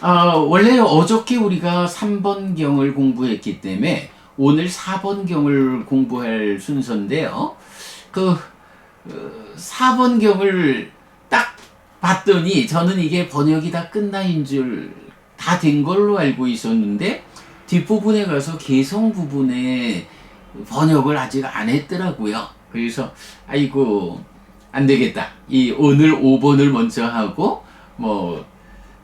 원래 어저께 우리가 3번경을 공부했기 때문에 오늘 4번경을 공부할 순서인데요. 그 4번경을 딱 봤더니 저는 이게 번역이 다 끝나인 줄 다 된 걸로 알고 있었는데 뒷부분에 가서 개성 부분에 번역을 아직 안 했더라고요. 그래서 아이고 안 되겠다. 이 오늘 5번을 먼저 하고 뭐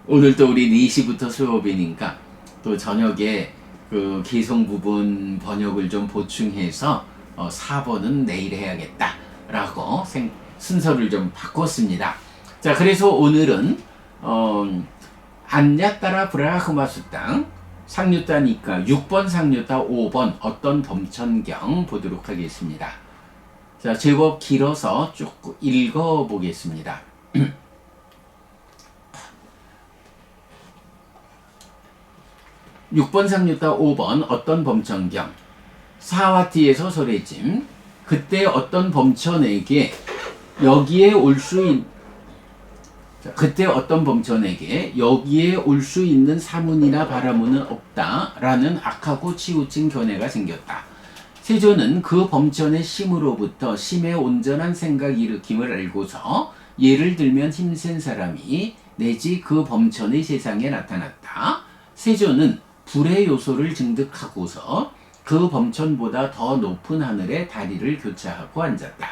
오늘 또 우리 4시부터 수업이니까 또 저녁에 그 개성 부분 번역을 좀 보충해서 4번은 내일 해야겠다라고 순서를 좀 바꿨습니다. 자, 그래서 오늘은 안냐따라 브라흐마수땅 상류따니까 6번 상류따 5번 어떤 범천경 보도록 하겠습니다. 자, 제법 길어서 쭉 읽어보겠습니다. 6번 상류따 5번 어떤 범천경 사와티에서 소래짐 그때 어떤 범천에게 여기에 올 수 있는 사문이나 바라문은 없다라는 악하고 치우친 견해가 생겼다. 세조는 그 범천의 심으로부터 심의 온전한 생각 일으킴을 알고서 예를 들면 힘센 사람이 내지 그 범천의 세상에 나타났다. 세조는 불의 요소를 증득하고서 그 범천보다 더 높은 하늘에 다리를 교차하고 앉았다.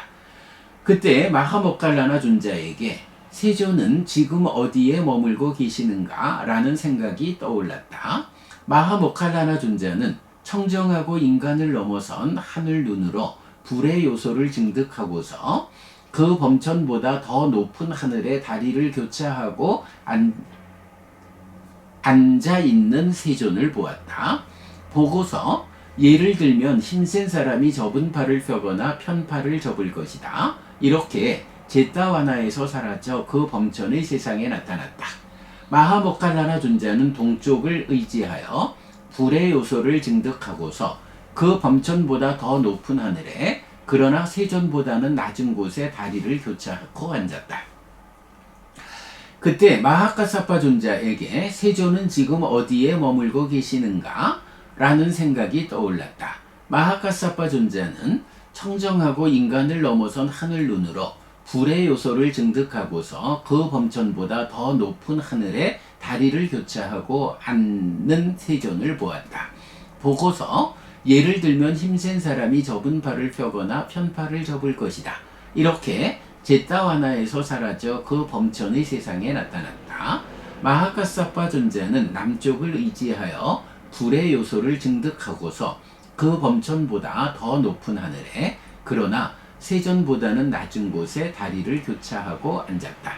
그때 마하모칼라나 존자에게 세조는 지금 어디에 머물고 계시는가? 라는 생각이 떠올랐다. 마하모칼라나 존자는 청정하고 인간을 넘어선 하늘 눈으로 불의 요소를 증득하고서 그 범천보다 더 높은 하늘에 다리를 교차하고 앉아있는 세존을 보았다. 보고서 예를 들면 힘센 사람이 접은 팔을 펴거나 편 팔을 접을 것이다. 이렇게 제타와나에서 사라져 그 범천의 세상에 나타났다. 마하모칼라나 존자는 동쪽을 의지하여 불의 요소를 증득하고서 그 범천보다 더 높은 하늘에 그러나 세존보다는 낮은 곳에 다리를 교차하고 앉았다. 그때 마하카사파 존자에게 세조는 지금 어디에 머물고 계시는가? 라는 생각이 떠올랐다. 마하카사파 존자는 청정하고 인간을 넘어선 하늘 눈으로 불의 요소를 증득하고서 그 범천보다 더 높은 하늘에 다리를 교차하고 앉는 세존을 보았다. 보고서 예를 들면 힘센 사람이 접은 팔을 펴거나 편 팔을 접을 것이다. 이렇게 제타와나에서 사라져 그 범천의 세상에 나타났다. 마하카사파 존자는 남쪽을 의지하여 불의 요소를 증득하고서 그 범천보다 더 높은 하늘에 그러나 세존보다는 낮은 곳에 다리를 교차하고 앉았다.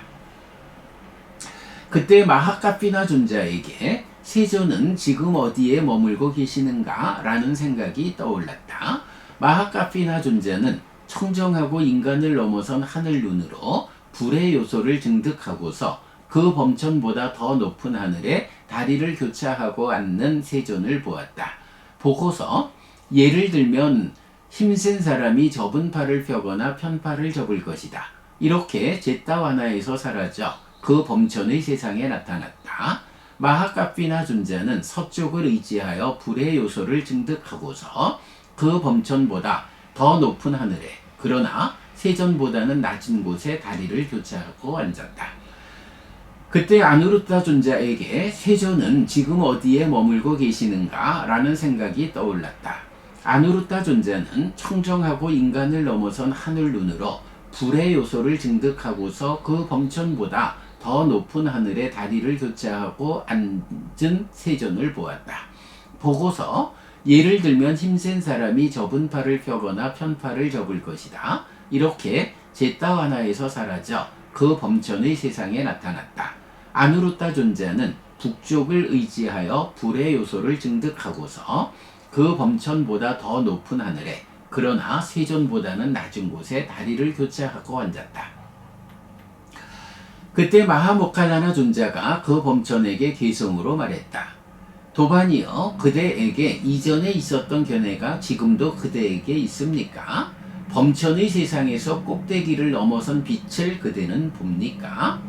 그때 마하카피나 존자에게 세존은 지금 어디에 머물고 계시는가? 라는 생각이 떠올랐다. 마하카피나 존자는 청정하고 인간을 넘어선 하늘 눈으로 불의 요소를 증득하고서 그 범천보다 더 높은 하늘에 다리를 교차하고 앉는 세존을 보았다. 보고서 예를 들면 힘센 사람이 접은 팔을 펴거나 편 팔을 접을 것이다. 이렇게 제타와나에서 사라져 그 범천의 세상에 나타났다. 마하카피나 존자는 서쪽을 의지하여 불의 요소를 증득하고서 그 범천보다 더 높은 하늘에 그러나 세존보다는 낮은 곳에 다리를 교차하고 앉았다. 그때 아누루타 존자에게 세존은 지금 어디에 머물고 계시는가? 라는 생각이 떠올랐다. 아누루타 존자는 청정하고 인간을 넘어선 하늘 눈으로 불의 요소를 증득하고서 그 범천보다 더 높은 하늘에 다리를 교차하고 앉은 세존을 보았다. 보고서 예를 들면 힘센 사람이 접은 팔을 펴거나 편 팔을 접을 것이다. 이렇게 제타와나에서 사라져 그 범천의 세상에 나타났다. 아누루타 존자는 북쪽을 의지하여 불의 요소를 증득하고서 그 범천보다 더 높은 하늘에 그러나 세존보다는 낮은 곳에 다리를 교차하고 앉았다. 그때 마하모칼라나 존자가 그 범천에게 개성으로 말했다. 도반이여, 그대에게 이전에 있었던 견해가 지금도 그대에게 있습니까? 범천의 세상에서 꼭대기를 넘어선 빛을 그대는 봅니까?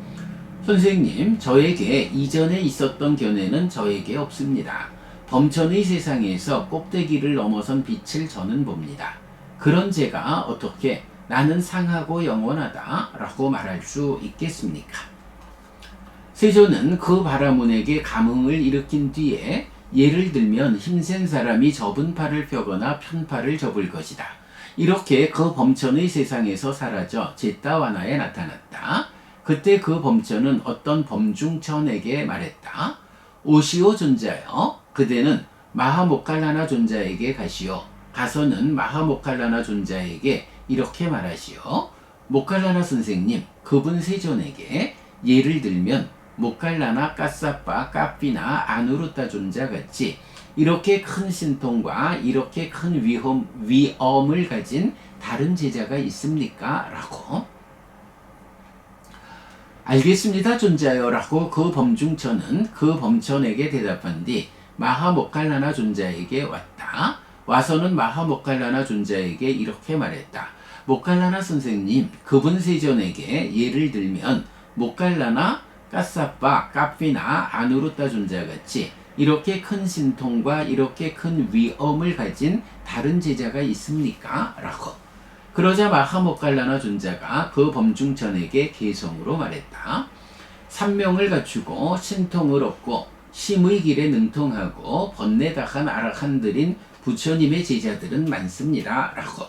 선생님, 저에게 이전에 있었던 견해는 저에게 없습니다. 범천의 세상에서 꼭대기를 넘어선 빛을 저는 봅니다. 그런 제가 어떻게 나는 상하고 영원하다 라고 말할 수 있겠습니까? 세조는 그 바라문에게 감흥을 일으킨 뒤에 예를 들면 힘센 사람이 접은 팔을 펴거나 편 팔을 접을 것이다. 이렇게 그 범천의 세상에서 사라져 제따와나에 나타났다. 그때 그 범천은 어떤 범중천에게 말했다. 오시오 존자여, 그대는 마하모칼라나 존자에게 가시오. 가서는 마하모칼라나 존자에게 이렇게 말하시오. 모칼라나 선생님, 그분 세존에게 예를 들면 모칼라나 까사빠 까삐나 아누루타 존자 같이 이렇게 큰 신통과 이렇게 큰 위엄을 가진 다른 제자가 있습니까? 라고. 알겠습니다 존자여 라고 그 범중천은 그 범천에게 대답한 뒤 마하모칼라나 존자에게 왔다. 와서는 마하모칼라나 존자에게 이렇게 말했다. 모칼라나 선생님, 그분 세존에게 예를 들면 모칼라나 까사빠 까삐나 아누루타 존자 같이 이렇게 큰 신통과 이렇게 큰 위엄을 가진 다른 제자가 있습니까? 라고. 그러자 마하모칼라나 존자가 그 범중천에게 개성으로 말했다. 삼명을 갖추고 신통을 얻고 심의 길에 능통하고 번뇌다한 아라한들인 부처님의 제자들은 많습니다. 라고.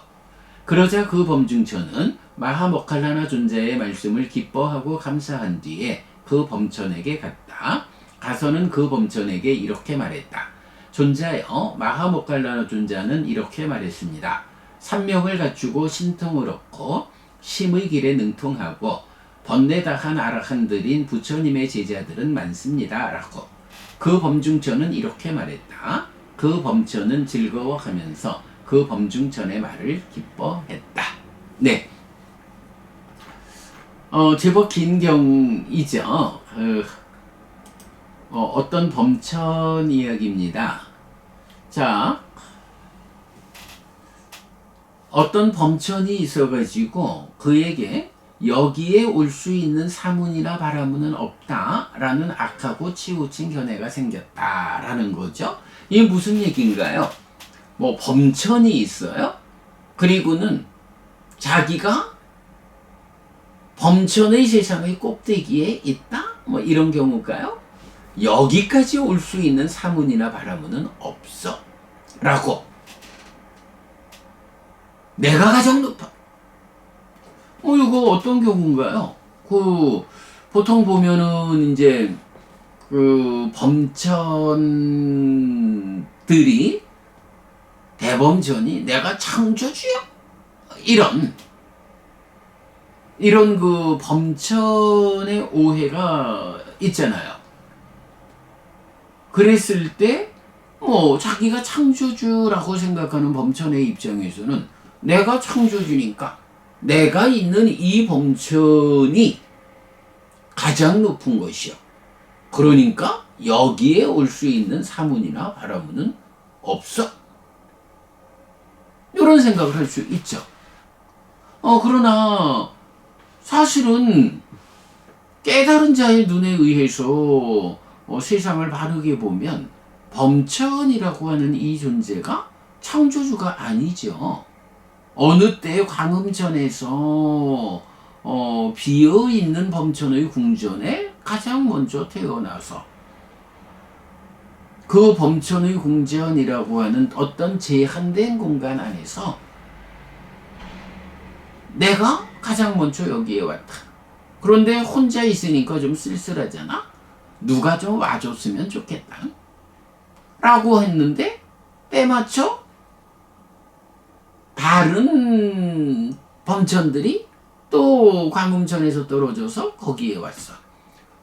그러자 그 범중천은 마하모칼라나 존자의 말씀을 기뻐하고 감사한 뒤에 그 범천에게 갔다. 가서는 그 범천에게 이렇게 말했다. 존자여, 마하모칼라나 존자는 이렇게 말했습니다. 삼명을 갖추고 신통을 얻고 심의 길에 능통하고 번뇌다한 아라한들인 부처님의 제자들은 많습니다. 라고. 그 범중천은 이렇게 말했다. 그 범천은 즐거워하면서 그 범중천의 말을 기뻐했다. 네. 제법 긴 경이죠. 어떤 범천 이야기입니다. 자, 어떤 범천이 있어가지고 그에게 여기에 올 수 있는 사문이나 바라문은 없다라는 악하고 치우친 견해가 생겼다라는 거죠. 이게 무슨 얘기인가요? 뭐 범천이 있어요? 그리고는 자기가 범천의 세상의 꼭대기에 있다? 뭐 이런 경우일까요? 여기까지 올 수 있는 사문이나 바라문은 없어 라고. 내가 가장 높아. 이거 어떤 경우인가요? 보통 보면은 이제 범천들이 대범천이 내가 창조주야. 이런 범천의 오해가 있잖아요. 그랬을 때 자기가 창조주라고 생각하는 범천의 입장에서는 내가 창조주니까 내가 있는 이 범천이 가장 높은 것이요. 그러니까 여기에 올 수 있는 사문이나 바라문은 없어. 이런 생각을 할 수 있죠. 그러나 사실은 깨달은 자의 눈에 의해서 세상을 바르게 보면 범천이라고 하는 이 존재가 창조주가 아니죠. 어느 때 광음전에서 비어있는 범천의 궁전에 가장 먼저 태어나서 그 범천의 궁전이라고 하는 어떤 제한된 공간 안에서 내가 가장 먼저 여기에 왔다. 그런데 혼자 있으니까 좀 쓸쓸하잖아. 누가 좀 와줬으면 좋겠다. 라고 했는데 때마쳐 다른 범천들이 또 광음천에서 떨어져서 거기에 왔어.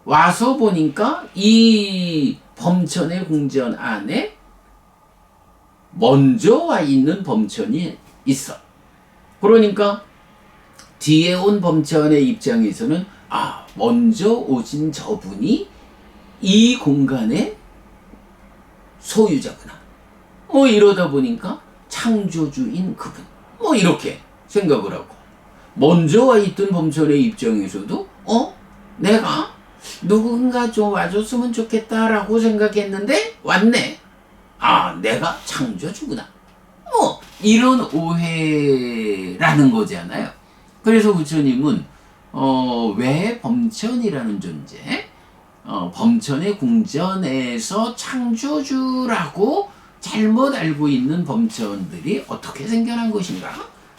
와서 보니까 이 범천의 궁전 안에 먼저 와 있는 범천이 있어. 그러니까 뒤에 온 범천의 입장에서는 먼저 오신 저분이 이 공간의 소유자구나. 이러다 보니까 창조주인 그분. 이렇게 생각을 하고. 먼저 와 있던 범천의 입장에서도 내가 누군가 좀 와줬으면 좋겠다라고 생각했는데 왔네. 아, 내가 창조주구나. 이런 오해라는 거잖아요. 그래서 부처님은 왜 범천이라는 존재, 범천의 궁전에서 창조주라고 잘못 알고 있는 범천들이 어떻게 생겨난 것인가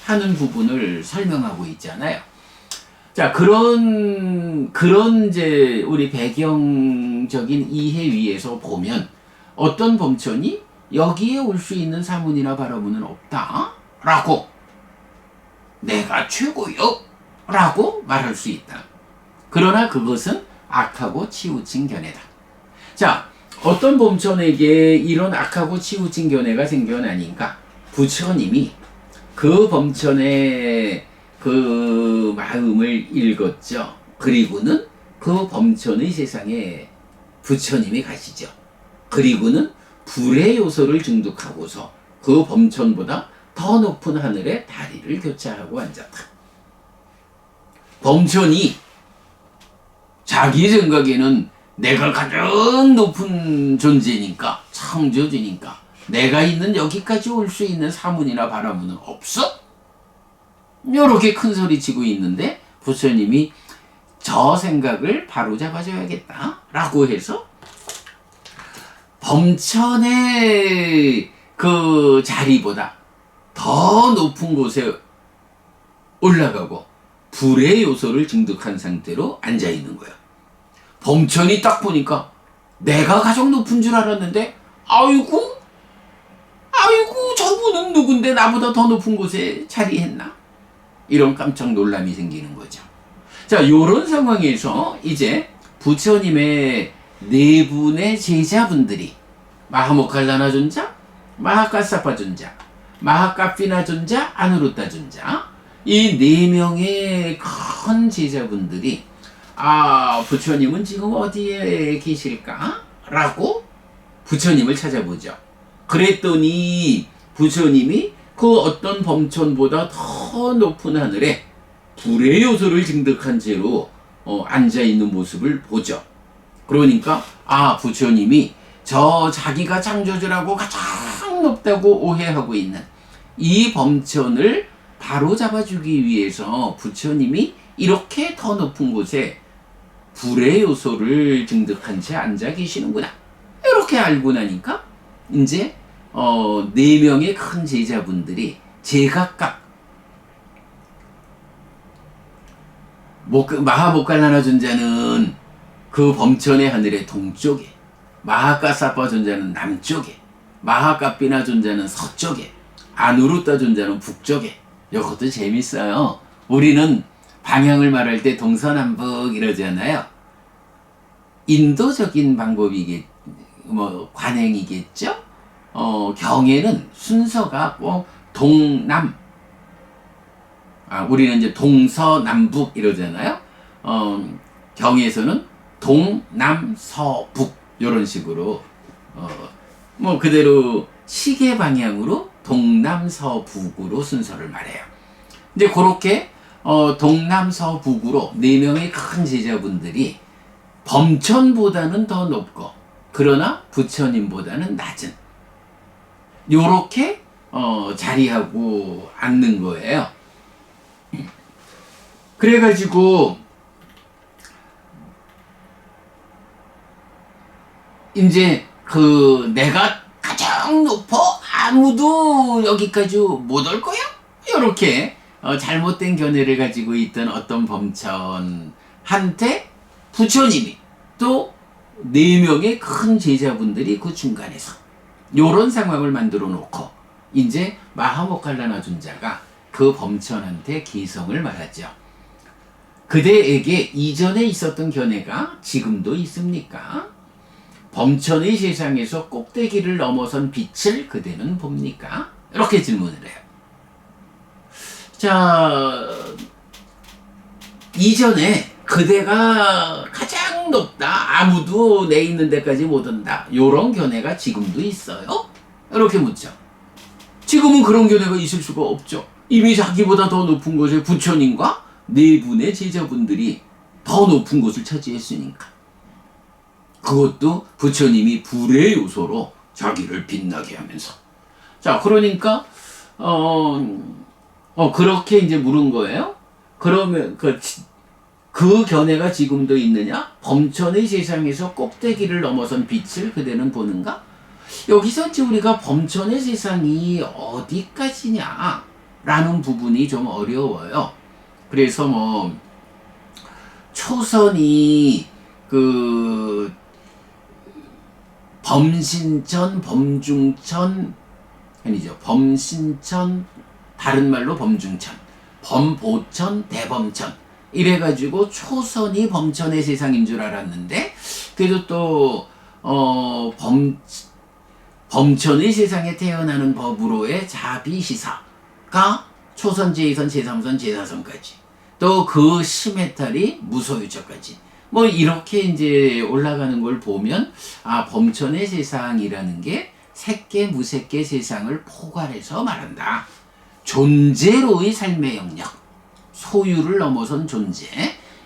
하는 부분을 설명하고 있잖아요. 자, 그런 이제 우리 배경적인 이해 위에서 보면 어떤 범천이 여기에 올 수 있는 사문이나 바라문은 없다라고, 내가 최고요 라고 말할 수 있다. 그러나 그것은 악하고 치우친 견해다. 자, 어떤 범천에게 이런 악하고 치우친 견해가 생겨나니까 부처님이 그 범천의 그 마음을 읽었죠. 그리고는 그 범천의 세상에 부처님이 가시죠. 그리고는 불의 요소를 증득하고서 그 범천보다 더 높은 하늘에 다리를 교차하고 앉았다. 범천이 자기 생각에는 내가 가장 높은 존재니까, 창조주니까 내가 있는 여기까지 올 수 있는 사문이나 바라문은 없어? 이렇게 큰 소리 치고 있는데 부처님이 저 생각을 바로잡아줘야겠다 라고 해서 범천의 그 자리보다 더 높은 곳에 올라가고 불의 요소를 증득한 상태로 앉아 있는 거야. 범천이 딱 보니까 내가 가장 높은 줄 알았는데 아이고 저분은 누군데 나보다 더 높은 곳에 자리했나? 이런 깜짝 놀람이 생기는 거죠. 자, 요런 상황에서 이제 부처님의 네 분의 제자분들이 마하모칼라나 존자, 마하카사파 존자, 마하카피나 존자, 아누루타 존자, 이 네 명의 큰 제자분들이 부처님은 지금 어디에 계실까? 라고 부처님을 찾아보죠. 그랬더니 부처님이 그 어떤 범천보다 더 높은 하늘에 불의 요소를 증득한 채로 앉아있는 모습을 보죠. 그러니까 부처님이 저 자기가 창조주라고 가장 높다고 오해하고 있는 이 범천을 바로 잡아주기 위해서 부처님이 이렇게 더 높은 곳에 불의 요소를 증득한 채 앉아 계시는구나. 이렇게 알고 나니까 이제 네 명의 큰 제자분들이 제각각 마하모칼라나 존자는 그 범천의 하늘의 동쪽에, 마하카사파 존자는 남쪽에, 마하카피나 존자는 서쪽에, 아누루타 존자는 북쪽에. 이것도 재밌어요. 우리는 방향을 말할 때 동서남북 이러잖아요. 인도적인 관행이겠죠? 경에는 순서가 꼭 동남, 우리는 이제 동서남북 이러잖아요. 경에서는 동남서북 이런 식으로 그대로 시계 방향으로 동남서북으로 순서를 말해요. 이제 그렇게 동남서북으로 네 명의 큰 제자분들이 범천보다는 더 높고 그러나 부처님보다는 낮은 요렇게 자리하고 앉는 거예요. 그래가지고 이제 내가 가장 높아 아무도 여기까지 못 올 거야? 이렇게 잘못된 견해를 가지고 있던 어떤 범천한테 부처님이 또 네 명의 큰 제자분들이 그 중간에서 요런 상황을 만들어 놓고 이제 마하모칼라나 존자가 그 범천한테 기성을 말하죠. 그대에게 이전에 있었던 견해가 지금도 있습니까? 범천의 세상에서 꼭대기를 넘어선 빛을 그대는 봅니까? 이렇게 질문을 해요. 자, 이전에 그대가 가장 높다, 아무도 내 있는 데까지 못 온다, 요런 견해가 지금도 있어요? 이렇게 묻죠. 지금은 그런 견해가 있을 수가 없죠. 이미 자기보다 더 높은 곳에 부처님과 네 분의 제자분들이 더 높은 곳을 차지했으니까. 그것도 부처님이 불의 요소로 자기를 빛나게 하면서. 자, 그러니까 그렇게 이제 물은 거예요. 그러면 그 견해가 지금도 있느냐? 범천의 세상에서 꼭대기를 넘어선 빛을 그대는 보는가? 여기서 이제 우리가 범천의 세상이 어디까지냐? 라는 부분이 좀 어려워요. 그래서 초선이 범신천, 범중천, 아니죠. 범신천, 다른 말로 범중천, 범보천, 대범천. 이래가지고 초선이 범천의 세상인 줄 알았는데, 그래도 또, 범천의 세상에 태어나는 법으로의 자비시사가 초선, 제2선, 제3선, 제4선까지. 또 그 심해탈이 무소유처까지. 이렇게 이제 올라가는 걸 보면, 범천의 세상이라는 게 색계, 무색계 세상을 포괄해서 말한다. 존재로의 삶의 영역, 소유를 넘어선 존재,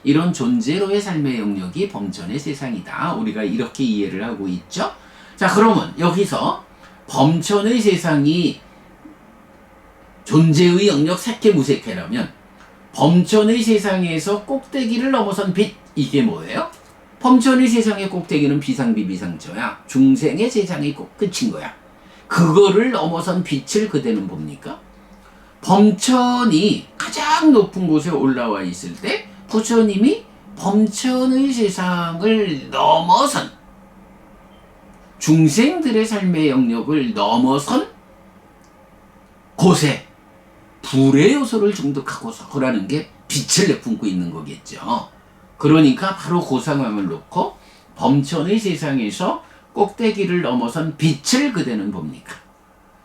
이런 존재로의 삶의 영역이 범천의 세상이다. 우리가 이렇게 이해를 하고 있죠. 자, 그러면 여기서 범천의 세상이 존재의 영역 색계, 무색계라면 범천의 세상에서 꼭대기를 넘어선 빛, 이게 뭐예요? 범천의 세상의 꼭대기는 비상비비상처야. 중생의 세상이 꼭 끝인 거야. 그거를 넘어선 빛을 그대는 봅니까? 범천이 가장 높은 곳에 올라와 있을 때 부처님이 범천의 세상을 넘어선, 중생들의 삶의 영역을 넘어선 곳에 불의 요소를 중독하고서라는 게 빛을 내뿜고 있는 거겠죠. 그러니까 바로 그 상황을 놓고 범천의 세상에서 꼭대기를 넘어선 빛을 그대는 봅니까?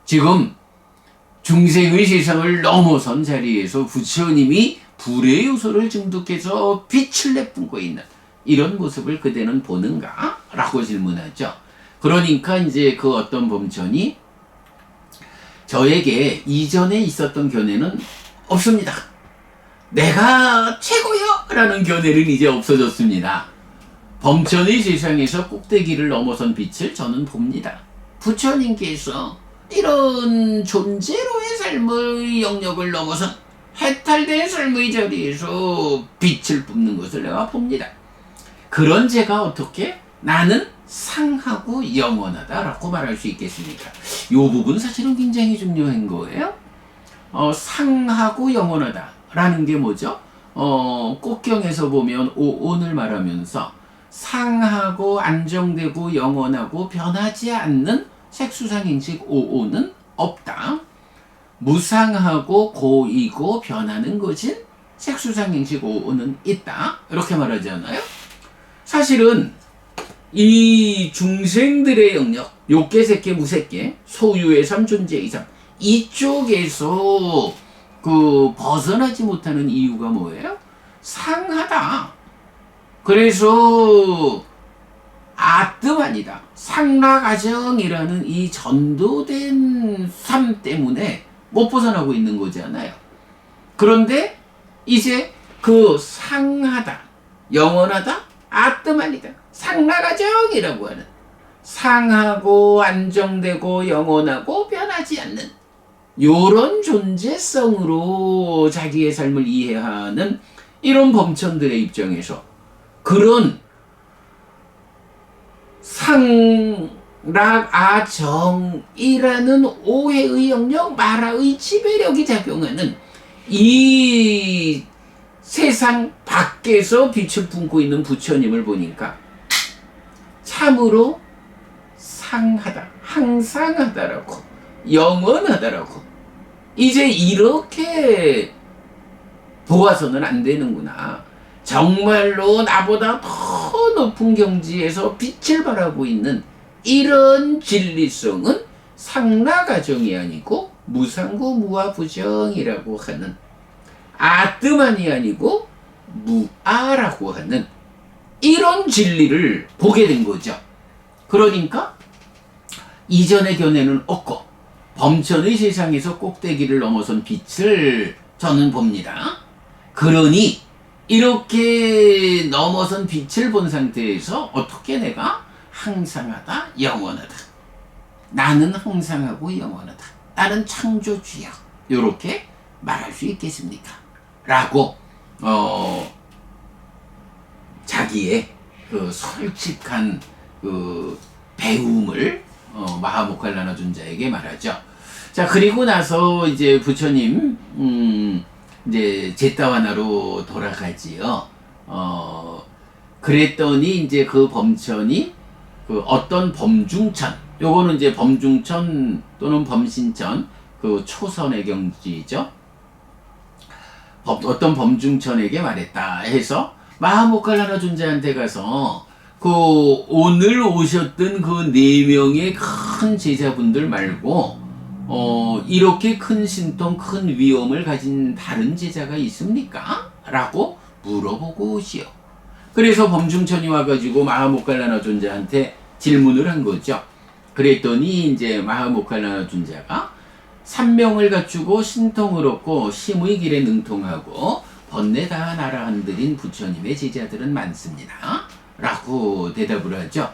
지금 중생의 세상을 넘어선 자리에서 부처님이 불의 요소를 중독해서 빛을 내뿜고 있는 이런 모습을 그대는 보는가? 라고 질문하죠. 그러니까 이제 그 어떤 범천이 저에게 이전에 있었던 견해는 없습니다. 내가 최고요! 라는 견해는 이제 없어졌습니다. 범천의 세상에서 꼭대기를 넘어선 빛을 저는 봅니다. 부처님께서 이런 존재로의 삶의 영역을 넘어선 해탈된 삶의 자리에서 빛을 뿜는 것을 내가 봅니다. 그런 제가 어떻게 나는 상하고 영원하다라고 말할 수 있겠습니까? 이 부분 사실은 굉장히 중요한 거예요. 상하고 영원하다라는 게 뭐죠? 꽃경에서 보면 오온을 말하면서 상하고 안정되고 영원하고 변하지 않는 색수상인식 오온은 없다. 무상하고 고이고 변하는 것인 색수상인식 오온은 있다. 이렇게 말하잖아요. 사실은 이 중생들의 영역, 욕계, 색계, 무색계, 소유의 삶, 존재의 삶, 이쪽에서 벗어나지 못하는 이유가 뭐예요? 상하다. 그래서 아뜸아니다. 상락아정이라는 이 전도된 삶 때문에 못 벗어나고 있는 거잖아요. 그런데 이제 그 상하다, 영원하다, 아뜸아니다. 상락아정이라고 하는 상하고 안정되고 영원하고 변하지 않는 요런 존재성으로 자기의 삶을 이해하는 이런 범천들의 입장에서 그런 상락아정이라는 오해의 영역, 마라의 지배력이 작용하는 이 세상 밖에서 빛을 품고 있는 부처님을 보니까 참으로 상하다, 항상하다라고, 영원하다라고 이제 이렇게 보아서는 안 되는구나. 정말로 나보다 더 높은 경지에서 빛을 발하고 있는 이런 진리성은 상락아정이 아니고 무상고 무아부정이라고 하는, 아뜸만이 아니고 무아라고 하는 이런 진리를 보게 된 거죠. 그러니까 이전의 견해는 없고 범천의 세상에서 꼭대기를 넘어선 빛을 저는 봅니다. 그러니 이렇게 넘어선 빛을 본 상태에서 어떻게 내가 항상하다, 영원하다. 나는 항상하고 영원하다. 나는 창조주야. 이렇게 말할 수 있겠습니까? 라고 자기의 그 솔직한 그 배움을 마하모칼라나 존자에게 말하죠. 자, 그리고 나서 이제 부처님 이제 제타와나로 돌아가지요. 그랬더니 이제 그 범천이 그 어떤 범중천, 요거는 이제 범중천 또는 범신천, 그 초선의 경지죠. 어떤 범중천에게 말했다 해서 마하모칼라나 존자한테 가서 그 오늘 오셨던 그 4명의 큰 제자분들 말고 이렇게 큰 신통, 큰 위엄을 가진 다른 제자가 있습니까? 라고 물어보고 오시오. 그래서 범중천이 와가지고 마하모칼라나 존자한테 질문을 한 거죠. 그랬더니 이제 마하모칼라나 존자가 삼명을 갖추고 신통을 얻고 심의 길에 능통하고 번뇌다한 아라한들인 부처님의 제자들은 많습니다. 라고 대답을 하죠.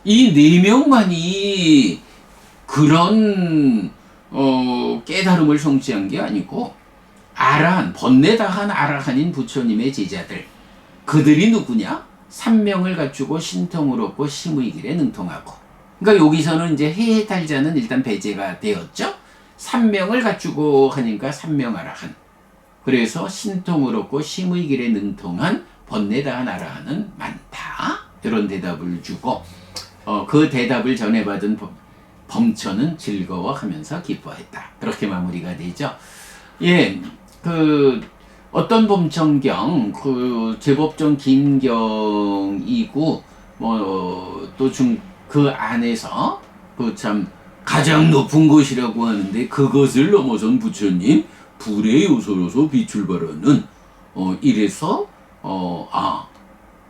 이 4명만이 그런 깨달음을 성취한 게 아니고 아라한, 번뇌다한 아라한인 부처님의 제자들, 그들이 누구냐? 삼명을 갖추고 신통을 얻고 심의 길에 능통하고. 그러니까 여기서는 이제 해달자는 일단 배제가 되었죠. 삼명을 갖추고 하니까 삼명 아라한. 그래서 신통을 얻고 심의 길에 능통한 번뇌다한 아라한은 많다. 이런 대답을 주고 그 대답을 전해받은 범천은 즐거워하면서 기뻐했다. 그렇게 마무리가 되죠. 예, 그 어떤 범천경, 그 제법 좀 긴 경이고 또 그 안에서 그 참 가장 높은 곳이라고 하는데 그것을 넘어선 부처님 불의 요소로서 빛을 발하는 이래서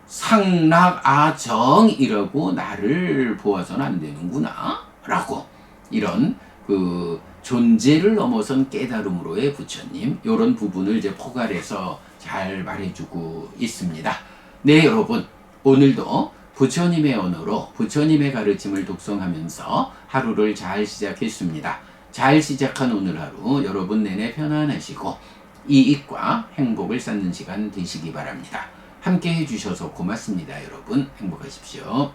상락아정이라고 나를 보아서는 안 되는구나 라고 이런 그 존재를 넘어선 깨달음으로의 부처님, 이런 부분을 이제 포괄해서 잘 말해주고 있습니다. 네, 여러분, 오늘도 부처님의 언어로 부처님의 가르침을 독송하면서 하루를 잘 시작했습니다. 잘 시작한 오늘 하루 여러분 내내 편안하시고 이익과 행복을 쌓는 시간 되시기 바랍니다. 함께 해주셔서 고맙습니다. 여러분 행복하십시오.